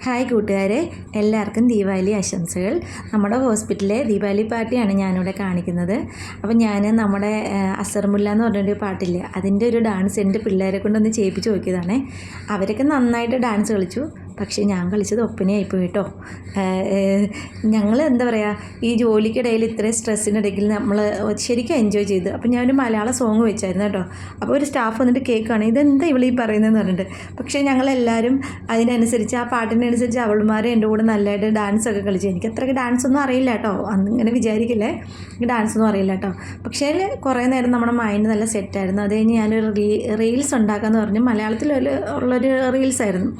Hi കൂട്ടുകാരെ, എല്ലാവർക്കും ദീപാവലി ആശംസകൾ. നമ്മുടെ ഹോസ്പിറ്റലിലെ ദീപാവലി പാർട്ടിയാണ് ഞാനിവിടെ കാണിക്കുന്നത്. അപ്പോൾ ഞാൻ നമ്മുടെ അസർമുല്ല എന്ന് പറഞ്ഞൊരു പാട്ടില്ലേ, അതിൻ്റെ ഒരു ഡാൻസ് എൻ്റെ പിള്ളേരെ കൊണ്ടൊന്ന് ചെയ്യിപ്പിച്ച് നോക്കിയതാണേ. അവരൊക്കെ നന്നായിട്ട് ഡാൻസ് കളിച്ചു. പക്ഷേ ഞാൻ കളിച്ചത് ഒപ്പനയായിപ്പോയി കേട്ടോ. ഞങ്ങൾ എന്താ പറയുക, ഈ ജോലിക്കിടയിൽ ഇത്രയും സ്ട്രെസ്സിനിടയ്ക്ക് നമ്മൾ ശരിക്കും എൻജോയ് ചെയ്തു. അപ്പോൾ ഞാനൊരു മലയാള സോങ് വെച്ചായിരുന്നു കേട്ടോ. അപ്പോൾ ഒരു സ്റ്റാഫ് വന്നിട്ട് കേൾക്കുകയാണ്, ഇതെന്താ ഇവളീ പറയുന്നതെന്ന് പറഞ്ഞിട്ട്. പക്ഷേ ഞങ്ങളെല്ലാവരും അതിനനുസരിച്ച് ആ പാട്ടിനനുസരിച്ച് അവൾമാരെ എൻ്റെ കൂടെ നല്ലതായിട്ട് ഡാൻസൊക്കെ കളിച്ചു. എനിക്ക് അത്രയ്ക്ക് ഡാൻസൊന്നും അറിയില്ല കേട്ടോ, അന്നിങ്ങനെ വിചാരിക്കില്ലേ, എനിക്ക് ഡാൻസൊന്നും അറിയില്ല കേട്ടോ. പക്ഷേ കുറേ നേരം നമ്മുടെ മൈൻഡ് നല്ല സെറ്റായിരുന്നു. അത് കഴിഞ്ഞ് ഞാനൊരു റീൽസ് ഉണ്ടാക്കാമെന്ന് പറഞ്ഞു. മലയാളത്തിൽ ഉള്ളൊരു റീൽസായിരുന്നു.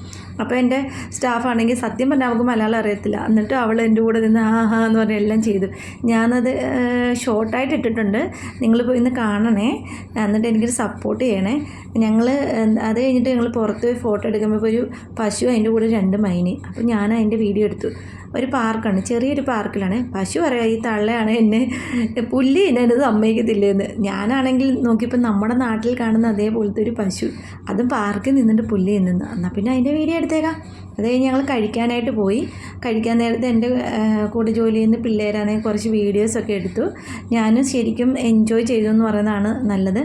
അപ്പോൾ എൻ്റെ സ്റ്റാഫാണെങ്കിൽ സത്യം പറഞ്ഞാൽ അവൾക്ക് മലയാളം അറിയത്തില്ല. എന്നിട്ട് അവൾ എൻ്റെ കൂടെ നിന്ന് ആഹാ എന്ന് പറഞ്ഞ് എല്ലാം ചെയ്തു. ഞാനത് ഷോർട്ടായിട്ട് ഇട്ടിട്ടുണ്ട്, നിങ്ങൾ പോയി ഇന്ന് കാണണേ. എന്നിട്ട് എനിക്കൊരു സപ്പോർട്ട് ചെയ്യണേ. അത് കഴിഞ്ഞിട്ട് ഞങ്ങൾ പുറത്ത് പോയി ഫോട്ടോ എടുക്കുമ്പോൾ ഒരു പശു, അതിൻ്റെ കൂടെ 2 മൈനി. അപ്പോൾ ഞാൻ അതിൻ്റെ വീഡിയോ എടുത്തു. ഒരു പാർക്കാണ്, ചെറിയൊരു പാർക്കിലാണ്. പശു പറയാം, ഈ തള്ളയാണ് എന്നെ പുല്ല് എന്നത് സമ്മതിക്കത്തില്ലെന്ന്. ഞാനാണെങ്കിൽ നോക്കിയപ്പോൾ നമ്മുടെ നാട്ടിൽ കാണുന്ന അതേപോലത്തെ ഒരു പശു, അതും പാർക്കിൽ നിന്നിട്ട് പുല്ല് തിന്നുന്നു. എന്നാൽ പിന്നെ അതിൻ്റെ വീഡിയോ എടുത്തേക്കാം. അത് കഴിഞ്ഞ് ഞങ്ങൾ കഴിക്കാനായിട്ട് പോയി. കഴിക്കാൻ നേരത്തെ എൻ്റെ കൂടെ ജോലി ചെയ്യുന്ന പിള്ളേരാണെങ്കിൽ കുറച്ച് വീഡിയോസൊക്കെ എടുത്തു. ഞാനും ശരിക്കും എൻജോയ് ചെയ്തു എന്ന് പറയുന്നതാണ് നല്ലത്.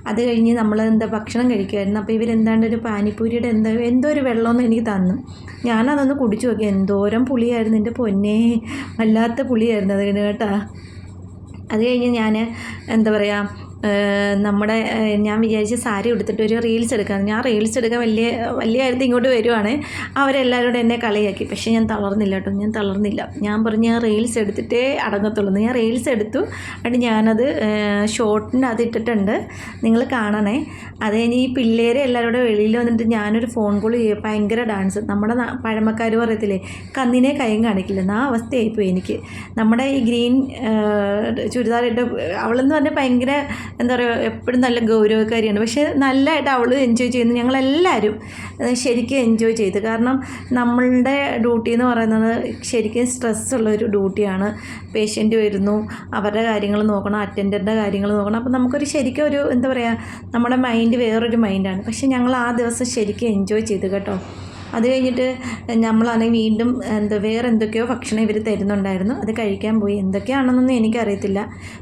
അത് കഴിഞ്ഞ് നമ്മൾ ഭക്ഷണം കഴിക്കുമായിരുന്നു. അപ്പോൾ ഇവരെന്താണ്ട് ഒരു പാനിപ്പൂരിയുടെ എന്തോ ഒരു വെള്ളമൊന്നും എനിക്ക് തന്നു. ഞാനതൊന്ന് കുടിച്ചു നോക്കി. എന്തോരം പുളിയായിരുന്നു എൻ്റെ പൊന്നേ, വല്ലാത്ത പുളിയായിരുന്നു അതിന് കേട്ടോ. അത് കഴിഞ്ഞ് ഞാൻ എന്താ പറയുക, ഞാൻ വിചാരിച്ച് സാരി എടുത്തിട്ട് ഒരു റീൽസ് എടുക്കാം. ഞാൻ റീൽസ് എടുക്കാൻ വലിയ കാര്യത്തിൽ ഇങ്ങോട്ട് വരുവാണ്. അവരെല്ലാവരും എന്നെ കളിയാക്കി. പക്ഷേ ഞാൻ തളർന്നില്ല കേട്ടോ, ഞാൻ തളർന്നില്ല. ഞാൻ പറഞ്ഞു ഞാൻ റീൽസ് എടുത്തിട്ടേ അടങ്ങത്തുള്ളൂ. ഞാൻ റീൽസ് എടുത്തു. എന്നിട്ട് ഞാനത് ഷോർട്ടിൻ്റെ അത് ഇട്ടിട്ടുണ്ട്, നിങ്ങൾ കാണണേ. അത് കഴിഞ്ഞ് ഈ പിള്ളേരെ എല്ലാവരും വെളിയിൽ വന്നിട്ട് ഞാനൊരു ഫോൺ കോൾ ചെയ്യുക. ഭയങ്കര ഡാൻസ്. നമ്മുടെ പഴമക്കാർ പറയത്തില്ലേ, കന്നിനെ കൈയും കാണിക്കില്ല, ആ അവസ്ഥയായിപ്പോയി എനിക്ക്. നമ്മുടെ ഈ ഗ്രീൻ ചുരിദാറിട്ട് അവളെന്ന് പറഞ്ഞാൽ ഭയങ്കര എന്താ പറയുക, എപ്പോഴും നല്ല ഗൗരവക്കാരിയാണ്. പക്ഷേ നല്ലതായിട്ട് അവൾ എൻജോയ് ചെയ്യുന്നു. ഞങ്ങളെല്ലാവരും ശരിക്കും എൻജോയ് ചെയ്തു. കാരണം നമ്മളുടെ ഡ്യൂട്ടി എന്ന് പറയുന്നത് ശരിക്കും സ്ട്രെസ്സുള്ളൊരു ഡ്യൂട്ടിയാണ്. പേഷ്യൻ്റ് വരുന്നു, അവരുടെ കാര്യങ്ങൾ നോക്കണം, അറ്റൻഡറുടെ കാര്യങ്ങൾ നോക്കണം. അപ്പോൾ നമുക്കൊരു ശരിക്കും ഒരു എന്താ പറയുക, നമ്മുടെ മൈൻഡ് വേറൊരു മൈൻഡാണ്. പക്ഷേ ഞങ്ങൾ ആ ദിവസം ശരിക്കും എൻജോയ് ചെയ്തു കേട്ടോ. അത് കഴിഞ്ഞിട്ട് നമ്മളാണെങ്കിൽ വീണ്ടും വേറെ എന്തൊക്കെയോ ഭക്ഷണം ഇവർ തരുന്നുണ്ടായിരുന്നു. അത് കഴിക്കാൻ പോയി. എന്തൊക്കെയാണെന്നൊന്നും എനിക്കറിയത്തില്ല.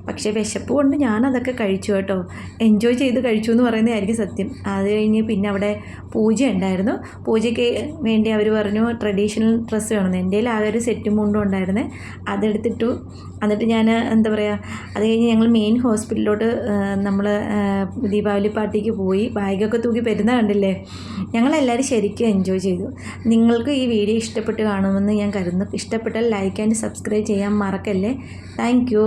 പക്ഷേ വിശപ്പ് കൊണ്ട് ഞാനതൊക്കെ കഴിച്ചു കേട്ടോ. എൻജോയ് ചെയ്ത് കഴിച്ചു എന്ന് പറയുന്നതായിരിക്കും സത്യം. അത് കഴിഞ്ഞ് പിന്നെ അവിടെ പൂജ ഉണ്ടായിരുന്നു. പൂജയ്ക്ക് വേണ്ടി അവർ പറഞ്ഞു ട്രഡീഷണൽ ഡ്രസ്സ് വേണമെന്ന്. എൻ്റെ കയ്യിൽ ആകെ ഒരു സെറ്റും മുണ്ടും ഉണ്ടായിരുന്നേ, അതെടുത്തിട്ടു. എന്നിട്ട് ഞാൻ എന്താ പറയുക, അത് കഴിഞ്ഞ് ഞങ്ങൾ മെയിൻ ഹോസ്പിറ്റലിലോട്ട് നമ്മൾ ദീപാവലി പാർട്ടിക്ക് പോയി. ബാഗൊക്കെ തൂക്കി വരുന്ന കണ്ടില്ലേ. ഞങ്ങളെല്ലാവരും ശരിക്കും എൻജോയ് ചെയ്തു. നിങ്ങൾക്ക് ഈ വീഡിയോ ഇഷ്ടപ്പെട്ട് കാണുമെന്ന് ഞാൻ കരുതുന്നു. ഇഷ്ടപ്പെട്ടാൽ ലൈക്ക് ആൻഡ് സബ്സ്ക്രൈബ് ചെയ്യാൻ മറക്കല്ലേ. Thank you.